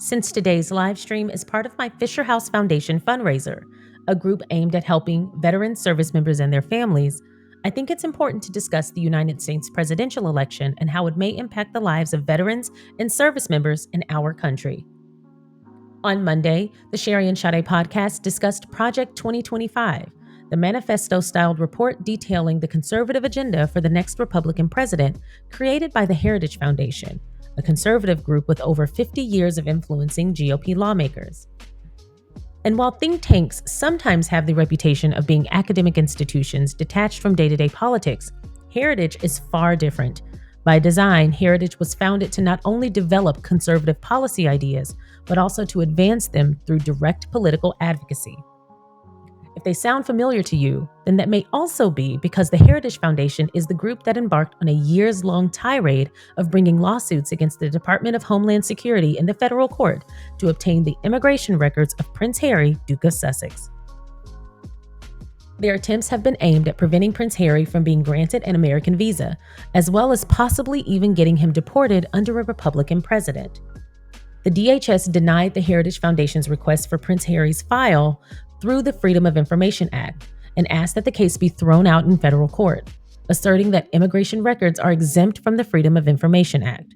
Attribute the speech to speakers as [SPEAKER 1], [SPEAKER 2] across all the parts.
[SPEAKER 1] Since today's live stream is part of my Fisher House Foundation fundraiser, a group aimed at helping veteran service members and their families, I think it's important to discuss the United States presidential election and how it may impact the lives of veterans and service members in our country. On Monday, the SharionSade podcast discussed Project 2025, the manifesto-styled report detailing the conservative agenda for the next Republican president, created by the Heritage Foundation, a conservative group with over 50 years of influencing GOP lawmakers. And while think tanks sometimes have the reputation of being academic institutions detached from day-to-day politics, Heritage is far different. By design, Heritage was founded to not only develop conservative policy ideas, but also to advance them through direct political advocacy. If they sound familiar to you, then that may also be because the Heritage Foundation is the group that embarked on a years-long tirade of bringing lawsuits against the Department of Homeland Security in the federal court to obtain the immigration records of Prince Harry, Duke of Sussex. Their attempts have been aimed at preventing Prince Harry from being granted an American visa, as well as possibly even getting him deported under a Republican president. The DHS denied the Heritage Foundation's request for Prince Harry's file through the Freedom of Information Act and asked that the case be thrown out in federal court, asserting that immigration records are exempt from the Freedom of Information Act.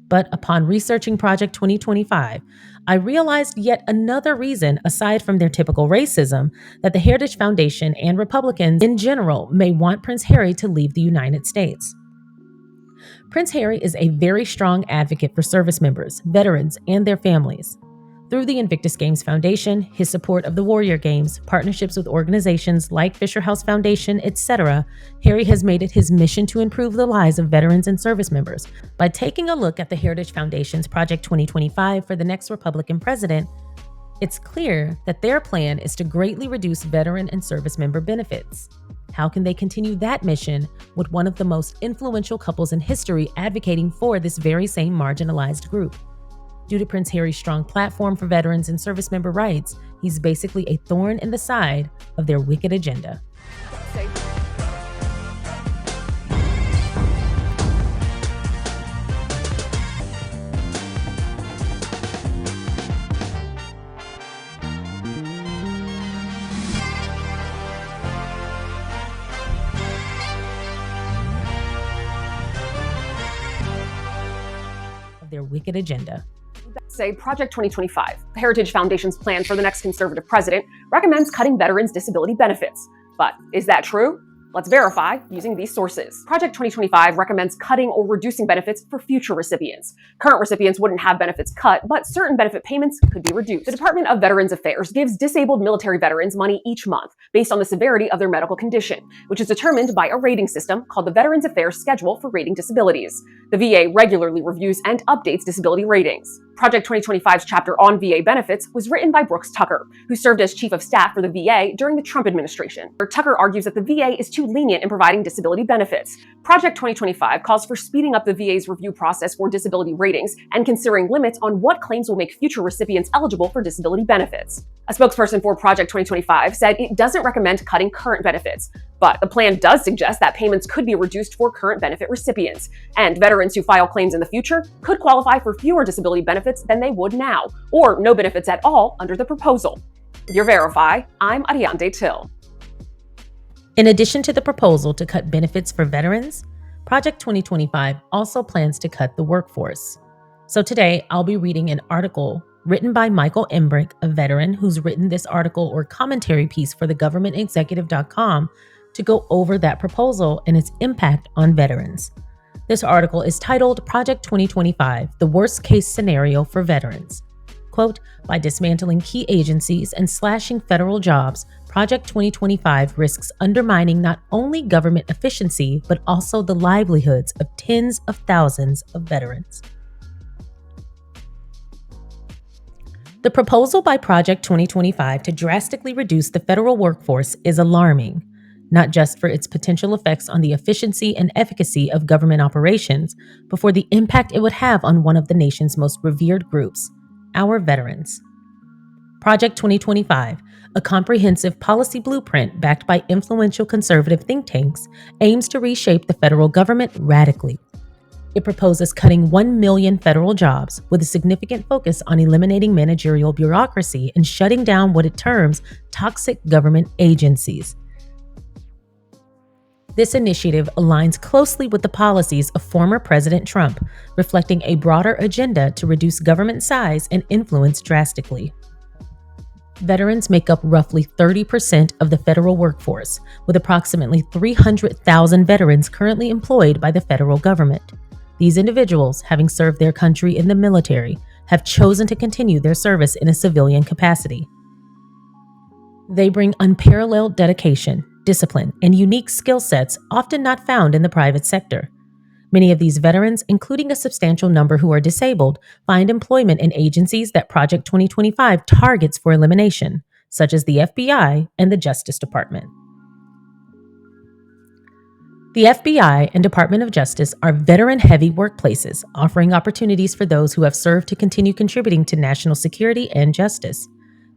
[SPEAKER 1] But upon researching Project 2025, I realized yet another reason, aside from their typical racism, that the Heritage Foundation and Republicans in general may want Prince Harry to leave the United States. Prince Harry is a very strong advocate for service members, veterans, and their families. Through the Invictus Games Foundation, his support of the Warrior Games, partnerships with organizations like Fisher House Foundation, etc., Harry has made it his mission to improve the lives of veterans and service members. By taking a look at the Heritage Foundation's Project 2025 for the next Republican president, it's clear that their plan is to greatly reduce veteran and service member benefits. How can they continue that mission with one of the most influential couples in history advocating for this very same marginalized group? Due to Prince Harry's strong platform for veterans and service member rights, he's basically a thorn in the side of their wicked agenda. Their wicked agenda.
[SPEAKER 2] Say Project 2025, the Heritage Foundation's plan for the next conservative president, recommends cutting veterans' disability benefits. But is that true? Let's verify using these sources. Project 2025 recommends cutting or reducing benefits for future recipients. Current recipients wouldn't have benefits cut, but certain benefit payments could be reduced. The Department of Veterans Affairs gives disabled military veterans money each month based on the severity of their medical condition, which is determined by a rating system called the Veterans Affairs Schedule for Rating Disabilities. The VA regularly reviews and updates disability ratings. Project 2025's chapter on VA benefits was written by Brooks Tucker, who served as chief of staff for the VA during the Trump administration. Tucker argues that the VA is too lenient in providing disability benefits. Project 2025 calls for speeding up the VA's review process for disability ratings and considering limits on what claims will make future recipients eligible for disability benefits. A spokesperson for Project 2025 said it doesn't recommend cutting current benefits, but the plan does suggest that payments could be reduced for current benefit recipients, and veterans who file claims in the future could qualify for fewer disability benefits than they would now, or no benefits at all under the proposal. With your Verify, I'm Ariande Till.
[SPEAKER 1] In addition to the proposal to cut benefits for veterans, Project 2025 also plans to cut the workforce. So today, I'll be reading an article written by Michael Embrick, a veteran who's written this article or commentary piece for thegovernmentexecutive.com to go over that proposal and its impact on veterans. This article is titled Project 2025, the Worst Case Scenario for Veterans. Quote, by dismantling key agencies and slashing federal jobs, Project 2025 risks undermining not only government efficiency, but also the livelihoods of tens of thousands of veterans. The proposal by Project 2025 to drastically reduce the federal workforce is alarming, not just for its potential effects on the efficiency and efficacy of government operations, but for the impact it would have on one of the nation's most revered groups, our veterans. Project 2025, a comprehensive policy blueprint backed by influential conservative think tanks, aims to reshape the federal government radically. It proposes cutting 1 million federal jobs with a significant focus on eliminating managerial bureaucracy and shutting down what it terms toxic government agencies. This initiative aligns closely with the policies of former President Trump, reflecting a broader agenda to reduce government size and influence drastically. Veterans make up roughly 30% of the federal workforce, with approximately 300,000 veterans currently employed by the federal government. These individuals, having served their country in the military, have chosen to continue their service in a civilian capacity. They bring unparalleled dedication, discipline, and unique skill sets often not found in the private sector. Many of these veterans, including a substantial number who are disabled, find employment in agencies that Project 2025 targets for elimination, such as the FBI and the Justice Department. The FBI and Department of Justice are veteran-heavy workplaces, offering opportunities for those who have served to continue contributing to national security and justice.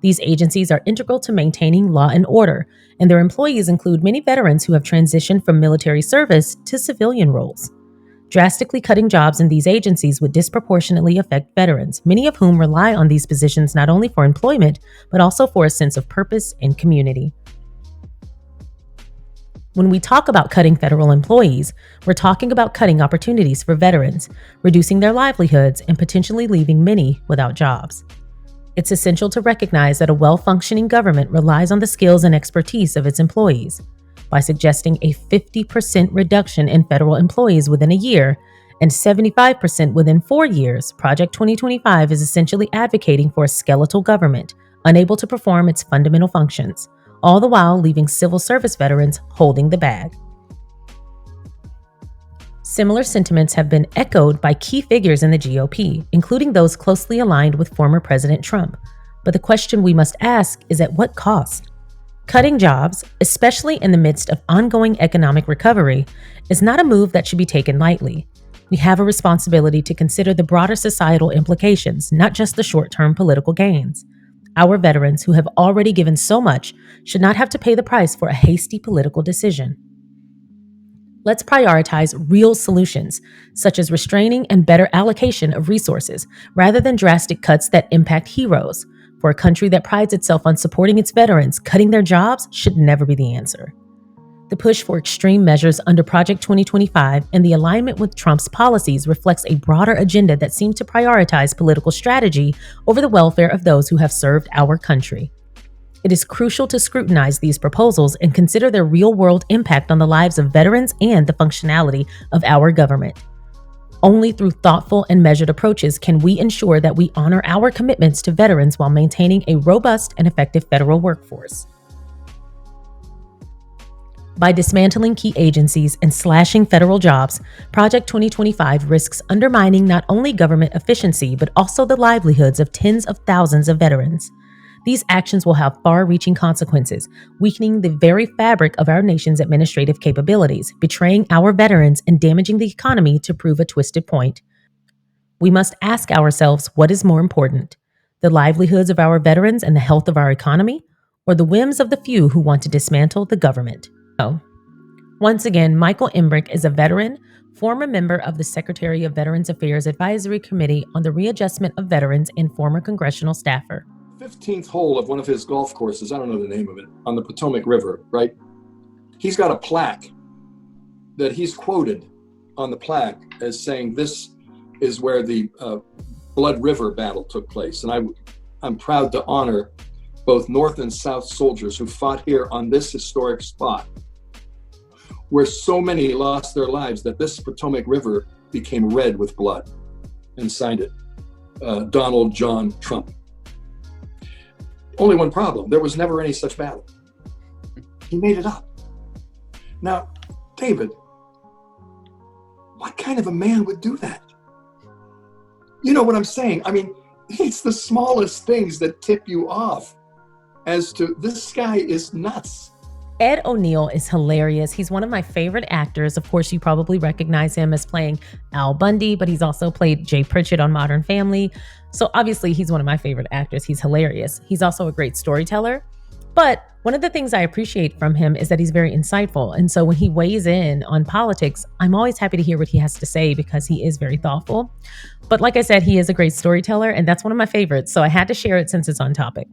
[SPEAKER 1] These agencies are integral to maintaining law and order, and their employees include many veterans who have transitioned from military service to civilian roles. Drastically cutting jobs in these agencies would disproportionately affect veterans, many of whom rely on these positions not only for employment, but also for a sense of purpose and community. When we talk about cutting federal employees, we're talking about cutting opportunities for veterans, reducing their livelihoods, and potentially leaving many without jobs. It's essential to recognize that a well-functioning government relies on the skills and expertise of its employees. By suggesting a 50% reduction in federal employees within a year and 75% within 4 years, Project 2025 is essentially advocating for a skeletal government, unable to perform its fundamental functions, all the while leaving civil service veterans holding the bag. Similar sentiments have been echoed by key figures in the GOP, including those closely aligned with former President Trump. But the question we must ask is at what cost? Cutting jobs, especially in the midst of ongoing economic recovery, is not a move that should be taken lightly. We have a responsibility to consider the broader societal implications, not just the short-term political gains. Our veterans, who have already given so much, should not have to pay the price for a hasty political decision. Let's prioritize real solutions, such as restraining and better allocation of resources, rather than drastic cuts that impact heroes. For a country that prides itself on supporting its veterans, cutting their jobs should never be the answer. The push for extreme measures under Project 2025 and the alignment with Trump's policies reflects a broader agenda that seems to prioritize political strategy over the welfare of those who have served our country. It is crucial to scrutinize these proposals and consider their real-world impact on the lives of veterans and the functionality of our government. Only through thoughtful and measured approaches can we ensure that we honor our commitments to veterans while maintaining a robust and effective federal workforce. By dismantling key agencies and slashing federal jobs, Project 2025 risks undermining not only government efficiency but also the livelihoods of tens of thousands of veterans. These actions will have far-reaching consequences, weakening the very fabric of our nation's administrative capabilities, betraying our veterans, and damaging the economy to prove a twisted point. We must ask ourselves what is more important, the livelihoods of our veterans and the health of our economy, or the whims of the few who want to dismantle the government. Once again, Michael Embrick is a veteran, former member of the Secretary of Veterans Affairs Advisory Committee on the Readjustment of Veterans and former congressional staffer.
[SPEAKER 3] 15th hole of one of his golf courses, I don't know the name of it, on the Potomac River, right? He's got a plaque that he's quoted on the plaque as saying this is where the Blood River battle took place. And I'm proud to honor both North and South soldiers who fought here on this historic spot, where so many lost their lives that this Potomac River became red with blood, and signed it, Donald John Trump. Only one problem, there was never any such battle. He made it up. Now, David, what kind of a man would do that? You know what I'm saying? I mean, it's the smallest things that tip you off as to this guy is nuts.
[SPEAKER 1] Ed O'Neill is hilarious. He's one of my favorite actors. Of course, you probably recognize him as playing Al Bundy, but he's also played Jay Pritchett on Modern Family. So obviously, he's one of my favorite actors. He's hilarious. He's also a great storyteller. But one of the things I appreciate from him is that he's very insightful. And so when he weighs in on politics, I'm always happy to hear what he has to say because he is very thoughtful. But like I said, he is a great storyteller, and that's one of my favorites. So I had to share it since it's on topic.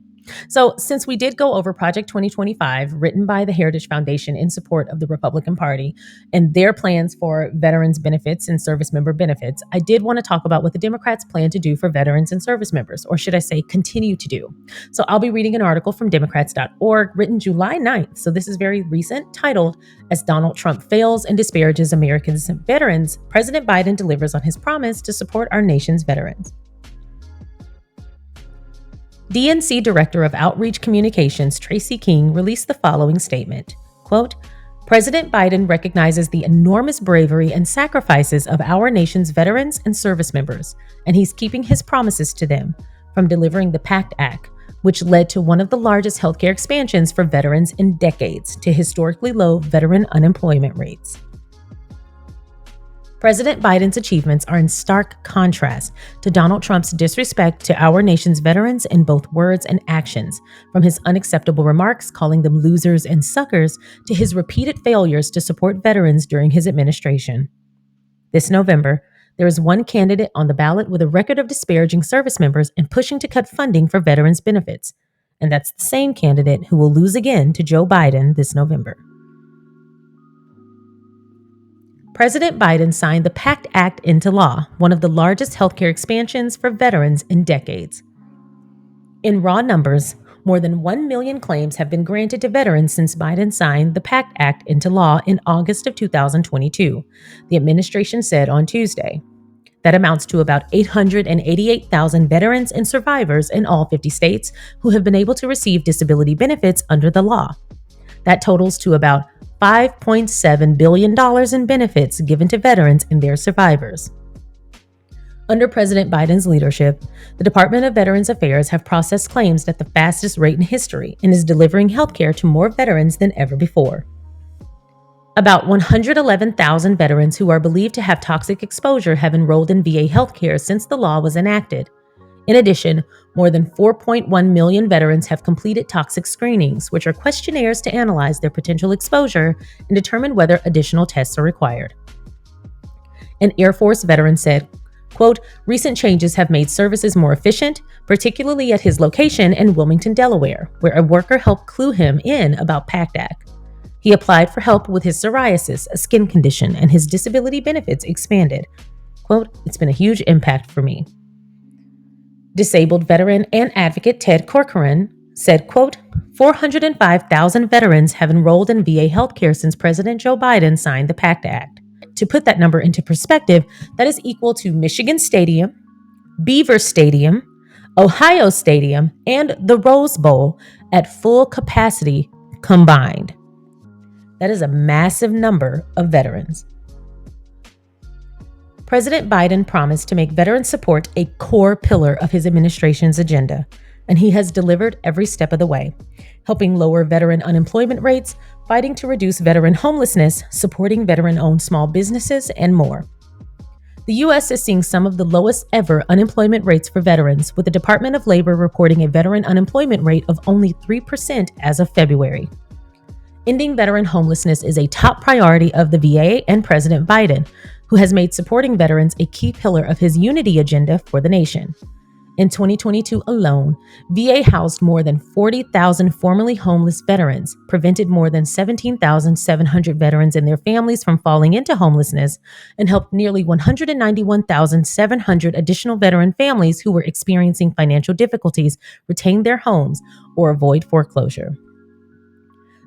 [SPEAKER 1] So, since we did go over Project 2025, written by the Heritage Foundation in support of the Republican Party and their plans for veterans benefits and service member benefits, I did want to talk about what the Democrats plan to do for veterans and service members, or should I say, continue to do. So, I'll be reading an article from Democrats.org written July 9th. So, this is very recent, titled, "As Donald Trump Fails and Disparages Americans' Veterans, President Biden Delivers on His Promise to Support Our Nation's Veterans." DNC Director of Outreach Communications Tracy King released the following statement, quote, "President Biden recognizes the enormous bravery and sacrifices of our nation's veterans and service members, and he's keeping his promises to them, from delivering the PACT Act, which led to one of the largest healthcare expansions for veterans in decades, to historically low veteran unemployment rates." President Biden's achievements are in stark contrast to Donald Trump's disrespect to our nation's veterans in both words and actions, from his unacceptable remarks calling them losers and suckers to his repeated failures to support veterans during his administration. This November, there is one candidate on the ballot with a record of disparaging service members and pushing to cut funding for veterans' benefits, and that's the same candidate who will lose again to Joe Biden this November. President Biden signed the PACT Act into law, one of the largest healthcare expansions for veterans in decades. In raw numbers, more than 1 million claims have been granted to veterans since Biden signed the PACT Act into law in August of 2022, the administration said on Tuesday. That amounts to about 888,000 veterans and survivors in all 50 states who have been able to receive disability benefits under the law. That totals to about $5.7 billion in benefits given to veterans and their survivors. Under President Biden's leadership, the Department of Veterans Affairs have processed claims at the fastest rate in history and is delivering health care to more veterans than ever before. About 111,000 veterans who are believed to have toxic exposure have enrolled in VA health care since the law was enacted. In addition, more than 4.1 million veterans have completed toxic screenings, which are questionnaires to analyze their potential exposure and determine whether additional tests are required. An Air Force veteran said, quote, "Recent changes have made services more efficient, particularly at his location in Wilmington, Delaware, where a worker helped clue him in about PACT Act. He applied for help with his psoriasis, a skin condition, and his disability benefits expanded. Quote, "It's been a huge impact for me." Disabled veteran and advocate Ted Corcoran said, quote, 405,000 veterans have enrolled in VA healthcare since President Joe Biden signed the PACT Act. To put that number into perspective, that is equal to Michigan Stadium, Beaver Stadium, Ohio Stadium, and the Rose Bowl at full capacity combined. That is a massive number of veterans. President Biden promised to make veteran support a core pillar of his administration's agenda, and he has delivered every step of the way, helping lower veteran unemployment rates, fighting to reduce veteran homelessness, supporting veteran-owned small businesses, and more. The U.S. is seeing some of the lowest ever unemployment rates for veterans, with the Department of Labor reporting a veteran unemployment rate of only 3% as of February. Ending veteran homelessness is a top priority of the VA and President Biden, who has made supporting veterans a key pillar of his unity agenda for the nation. In 2022 alone, VA housed more than 40,000 formerly homeless veterans, prevented more than 17,700 veterans and their families from falling into homelessness, and helped nearly 191,700 additional veteran families who were experiencing financial difficulties retain their homes or avoid foreclosure.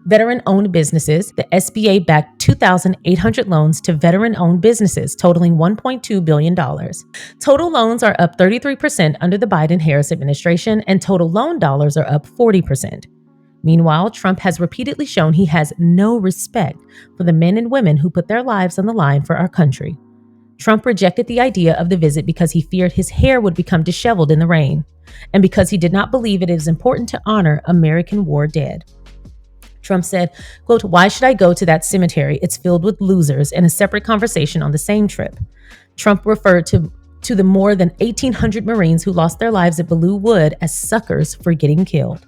[SPEAKER 1] Veteran-owned businesses, the SBA backed 2,800 loans to veteran-owned businesses totaling $1.2 billion. Total loans are up 33% under the Biden-Harris administration, and total loan dollars are up 40%. Meanwhile, Trump has repeatedly shown he has no respect for the men and women who put their lives on the line for our country. Trump rejected the idea of the visit because he feared his hair would become disheveled in the rain, and because he did not believe it is important to honor American war dead. Trump said, quote, "Why should I go to that cemetery? It's filled with losers," in a separate conversation on the same trip. Trump referred to the more than 1,800 Marines who lost their lives at Belleau Wood as suckers for getting killed.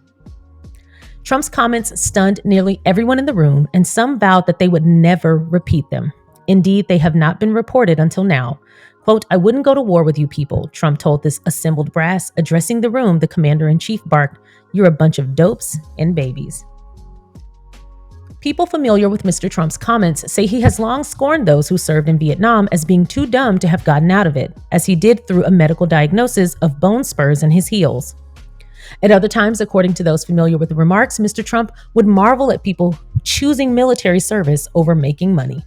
[SPEAKER 1] Trump's comments stunned nearly everyone in the room, and some vowed that they would never repeat them. Indeed, they have not been reported until now. Quote, "I wouldn't go to war with you people," Trump told this assembled brass. Addressing the room, the commander-in-chief barked, "You're a bunch of dopes and babies." People familiar with Mr. Trump's comments say he has long scorned those who served in Vietnam as being too dumb to have gotten out of it, as he did through a medical diagnosis of bone spurs in his heels. At other times, according to those familiar with the remarks, Mr. Trump would marvel at people choosing military service over making money.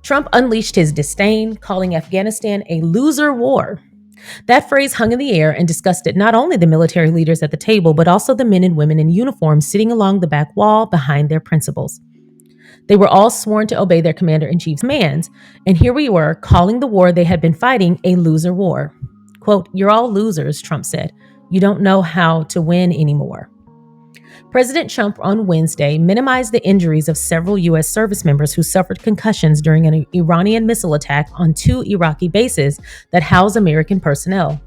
[SPEAKER 1] Trump unleashed his disdain, calling Afghanistan a loser war. That phrase hung in the air and disgusted not only the military leaders at the table, but also the men and women in uniform sitting along the back wall behind their principals. They were all sworn to obey their commander-in-chief's commands, and here we were calling the war they had been fighting a loser war. Quote, "You're all losers," Trump said. "You don't know how to win anymore." President Trump on Wednesday minimized the injuries of several U.S. service members who suffered concussions during an Iranian missile attack on 2 Iraqi bases that house American personnel.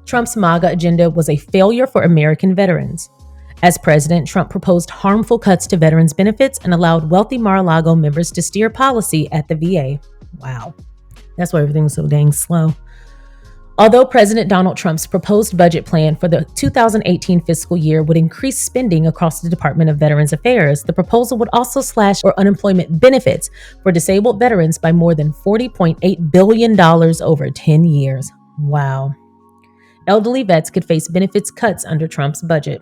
[SPEAKER 1] Trump's MAGA agenda was a failure for American veterans. As president, Trump proposed harmful cuts to veterans' benefits and allowed wealthy Mar-a-Lago members to steer policy at the VA. Wow. That's why everything's so dang slow. Although President Donald Trump's proposed budget plan for the 2018 fiscal year would increase spending across the Department of Veterans Affairs, the proposal would also slash unemployment benefits for disabled veterans by more than $40.8 billion over 10 years. Wow. Elderly vets could face benefits cuts under Trump's budget.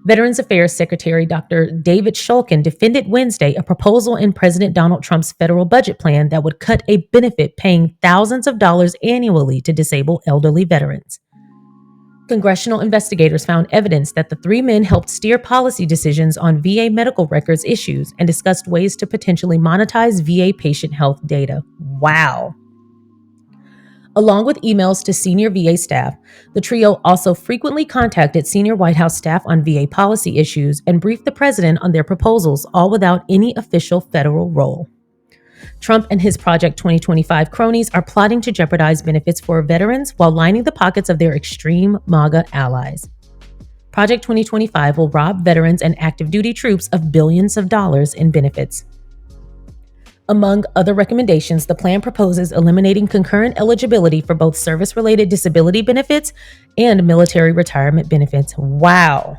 [SPEAKER 1] Veterans Affairs Secretary Dr. David Shulkin defended Wednesday a proposal in President Donald Trump's federal budget plan that would cut a benefit paying thousands of dollars annually to disabled elderly veterans. Congressional investigators found evidence that the 3 men helped steer policy decisions on VA medical records issues and discussed ways to potentially monetize VA patient health data. Wow. Along with emails to senior VA staff, the trio also frequently contacted senior White House staff on VA policy issues and briefed the president on their proposals, all without any official federal role. Trump and his Project 2025 cronies are plotting to jeopardize benefits for veterans while lining the pockets of their extreme MAGA allies. Project 2025 will rob veterans and active duty troops of billions of dollars in benefits. Among other recommendations, the plan proposes eliminating concurrent eligibility for both service-related disability benefits and military retirement benefits. Wow.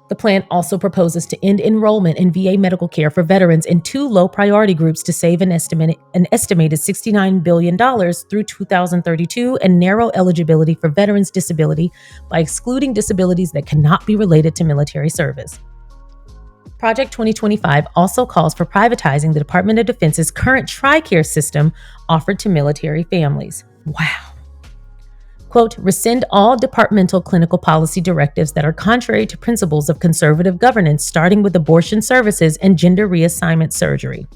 [SPEAKER 1] The plan also proposes to end enrollment in VA medical care for veterans in 2 low-priority groups to save an estimated $69 billion through 2032 and narrow eligibility for veterans' disability by excluding disabilities that cannot be related to military service. Project 2025 also calls for privatizing the Department of Defense's current TRICARE system offered to military families. Wow. Quote, "Rescind all departmental clinical policy directives that are contrary to principles of conservative governance, starting with abortion services and gender reassignment surgery."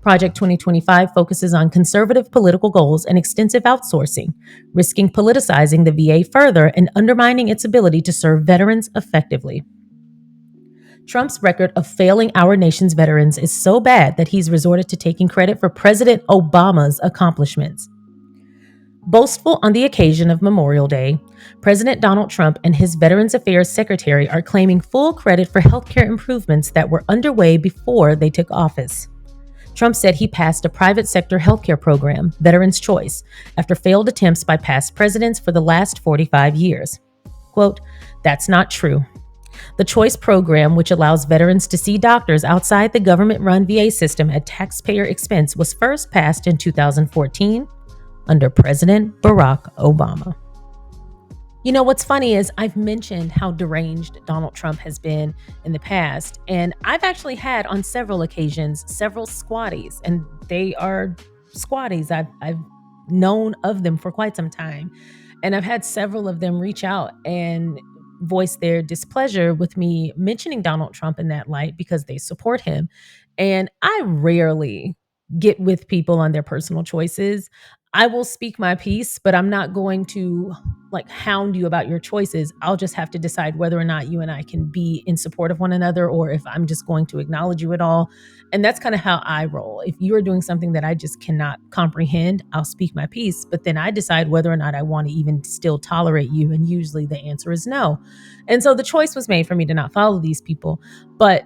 [SPEAKER 1] Project 2025 focuses on conservative political goals and extensive outsourcing, risking politicizing the VA further and undermining its ability to serve veterans effectively. Trump's record of failing our nation's veterans is so bad that he's resorted to taking credit for President Obama's accomplishments. Boastful on the occasion of Memorial Day, President Donald Trump and his Veterans Affairs Secretary are claiming full credit for healthcare improvements that were underway before they took office. Trump said he passed a private sector healthcare program, Veterans Choice, after failed attempts by past presidents for the last 45 years. Quote, "That's not true. The Choice program, which allows veterans to see doctors outside the government-run VA system at taxpayer expense, was first passed in 2014 under President Barack Obama." You know, what's funny is I've mentioned how deranged Donald Trump has been in the past, and I've actually had on several occasions several squatties, and they are squatties. I've known of them for quite some time, and I've had several of them reach out and voice their displeasure with me mentioning Donald Trump in that light because they support him. And I rarely get with people on their personal choices. I will speak my piece, but I'm not going to like hound you about your choices. I'll just have to decide whether or not you and I can be in support of one another, or if I'm just going to acknowledge you at all. And that's kind of how I roll. If you are doing something that I just cannot comprehend, I'll speak my piece, but then I decide whether or not I want to even still tolerate you. And usually the answer is no. And so the choice was made for me to not follow these people. But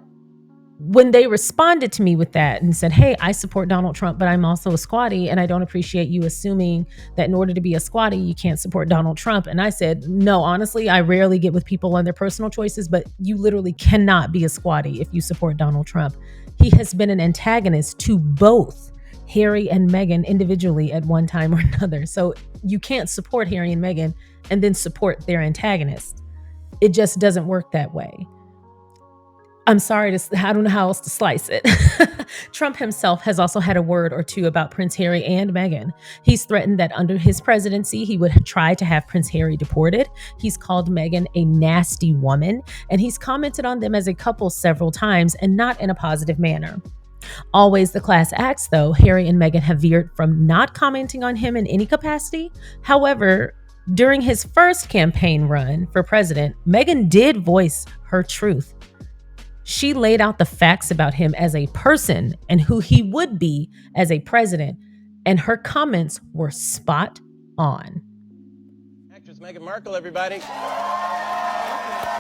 [SPEAKER 1] when they responded to me with that and said, hey, I support Donald Trump, but I'm also a squatty, and I don't appreciate you assuming that in order to be a squatty, you can't support Donald Trump. And I said, no, honestly, I rarely get with people on their personal choices, but you literally cannot be a squatty if you support Donald Trump. He has been an antagonist to both Harry and Meghan individually at one time or another. So you can't support Harry and Meghan and then support their antagonist. It just doesn't work that way. I'm sorry, I don't know how else to slice it. Trump himself has also had a word or two about Prince Harry and Meghan. He's threatened that under his presidency, he would try to have Prince Harry deported. He's called Meghan a nasty woman, and he's commented on them as a couple several times, and not in a positive manner. Always the class acts, though, Harry and Meghan have veered from not commenting on him in any capacity. However, during his first campaign run for president, Meghan did voice her truth. She laid out the facts about him as a person and who he would be as a president, and her comments were spot on.
[SPEAKER 4] Actress Meghan Markle, everybody.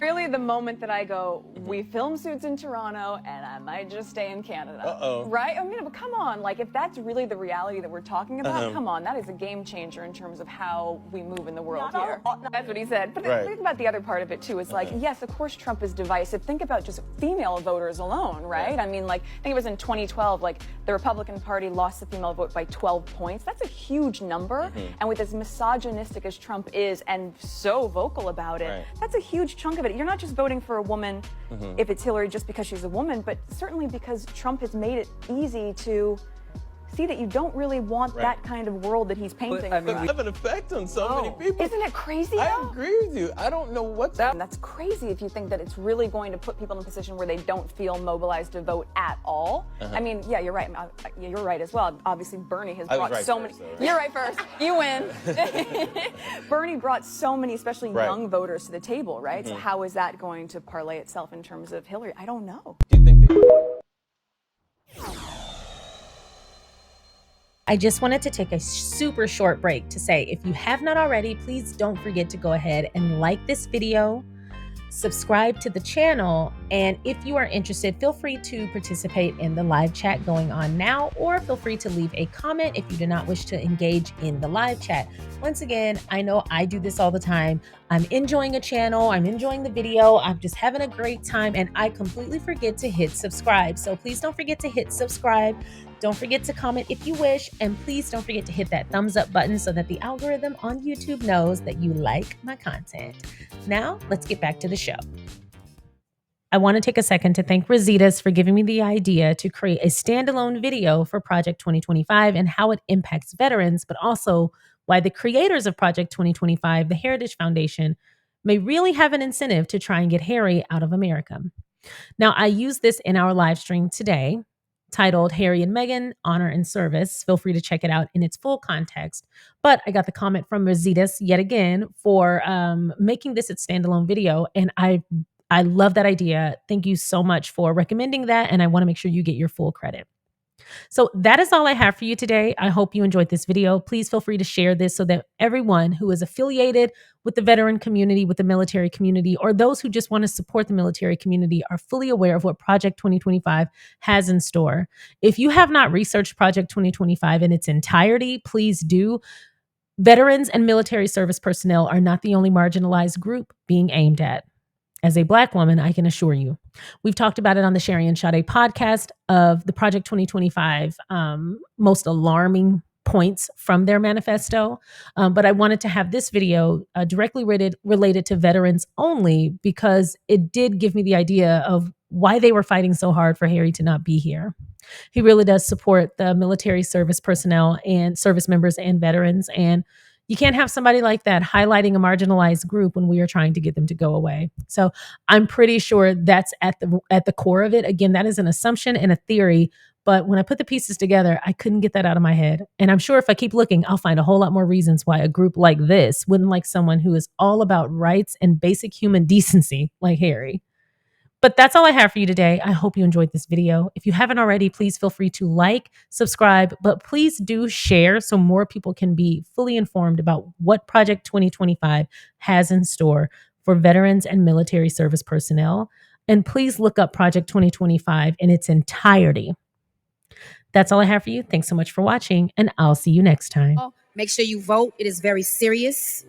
[SPEAKER 5] Really the moment that I go, we film Suits in Toronto and I might just stay in Canada.
[SPEAKER 4] Uh-oh.
[SPEAKER 5] Right? I mean, but come on, like if that's really the reality that we're talking about, come on, that is a game changer in terms of how we move in the world here. That's what he said. But
[SPEAKER 4] Right.
[SPEAKER 5] think about the other part of it too. It's like, yes, of course Trump is divisive. Think about just female voters alone, right?
[SPEAKER 4] Yeah.
[SPEAKER 5] I mean, like, I think it was in 2012, like the Republican Party lost the female vote by 12 points. That's a huge number. And with as misogynistic as Trump is and so vocal about it,
[SPEAKER 4] Right.
[SPEAKER 5] that's a huge chunk of it. You're not just voting for a woman if it's Hillary just because she's a woman, but certainly because Trump has made it easy to see that you don't really want
[SPEAKER 4] Right.
[SPEAKER 5] that kind of world that he's painting.
[SPEAKER 4] But it have an effect on so many people.
[SPEAKER 5] Isn't it crazy?
[SPEAKER 4] I
[SPEAKER 5] though?
[SPEAKER 4] agree with you. I don't know what's
[SPEAKER 5] And that's crazy if you think that it's really going to put people in a position where they don't feel mobilized to vote at all. I mean, yeah, you're right. Yeah, you're right as well. Obviously, Bernie has
[SPEAKER 4] I was
[SPEAKER 5] brought
[SPEAKER 4] right
[SPEAKER 5] so
[SPEAKER 4] first,
[SPEAKER 5] many.
[SPEAKER 4] though, right?
[SPEAKER 5] You're right first. You win. Bernie brought so many, especially
[SPEAKER 4] Right.
[SPEAKER 5] young voters, to the table, right? So how is that going to parlay itself in terms of Hillary? I don't know.
[SPEAKER 4] Do you think that
[SPEAKER 1] I just wanted to take a super short break to say, if you have not already, please don't forget to go ahead and like this video, subscribe to the channel, and if you are interested, feel free to participate in the live chat going on now, or feel free to leave a comment if you do not wish to engage in the live chat. Once again, I know I do this all the time. I'm enjoying a channel, I'm enjoying the video, I'm just having a great time, and I completely forget to hit subscribe. So please don't forget to hit subscribe. Don't forget to comment if you wish, and please don't forget to hit that thumbs up button so that the algorithm on YouTube knows that you like my content. Now, let's get back to the show. I want to take a second to thank Rositas for giving me the idea to create a standalone video for Project 2025 and how it impacts veterans, but also why the creators of Project 2025, the Heritage Foundation, may really have an incentive to try and get Harry out of America. Now, I used this in our live stream today, titled Harry and Meghan, Honor and Service. Feel free to check it out in its full context. But I got the comment from Rositas yet again for making this a standalone video. And I love that idea. Thank you so much for recommending that. And I want to make sure you get your full credit. So that is all I have for you today. I hope you enjoyed this video. Please feel free to share this so that everyone who is affiliated with the veteran community, with the military community, or those who just want to support the military community are fully aware of what Project 2025 has in store. If you have not researched Project 2025 in its entirety, please do. Veterans and military service personnel are not the only marginalized group being aimed at. As a Black woman, I can assure you. We've talked about it on the SharionSade podcast of the Project 2025 most alarming points from their manifesto. But I wanted to have this video directly related to veterans only because it did give me the idea of why they were fighting so hard for Harry to not be here. He really does support the military service personnel and service members and veterans. And you can't have somebody like that highlighting a marginalized group when we are trying to get them to go away. So I'm pretty sure that's at the core of it. Again, that is an assumption and a theory, But when I put the pieces together, I couldn't get that out of my head. And I'm sure if I keep looking, I'll find a whole lot more reasons why a group like this wouldn't like someone who is all about rights and basic human decency like Harry. But that's all I have for you today. I hope you enjoyed this video. If you haven't already, please feel free to like, subscribe, but please do share so more people can be fully informed about what Project 2025 has in store for veterans and military service personnel. And please look up Project 2025 in its entirety. That's all I have for you. Thanks so much for watching, and I'll see you next time.
[SPEAKER 6] Make sure you vote. It is very serious.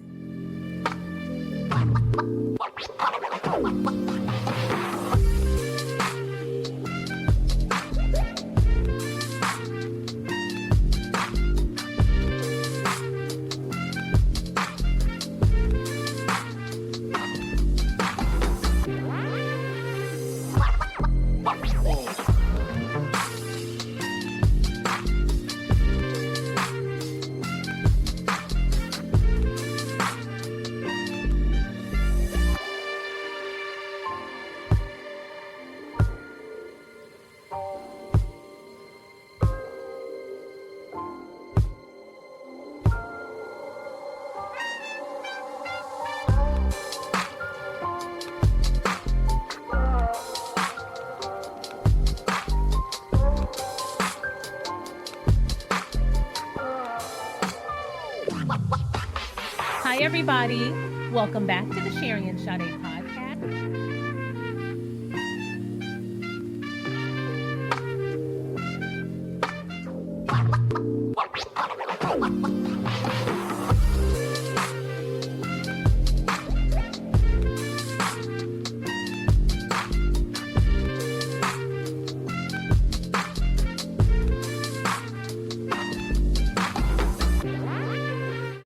[SPEAKER 1] Hi, everybody. Welcome back to the SharionSade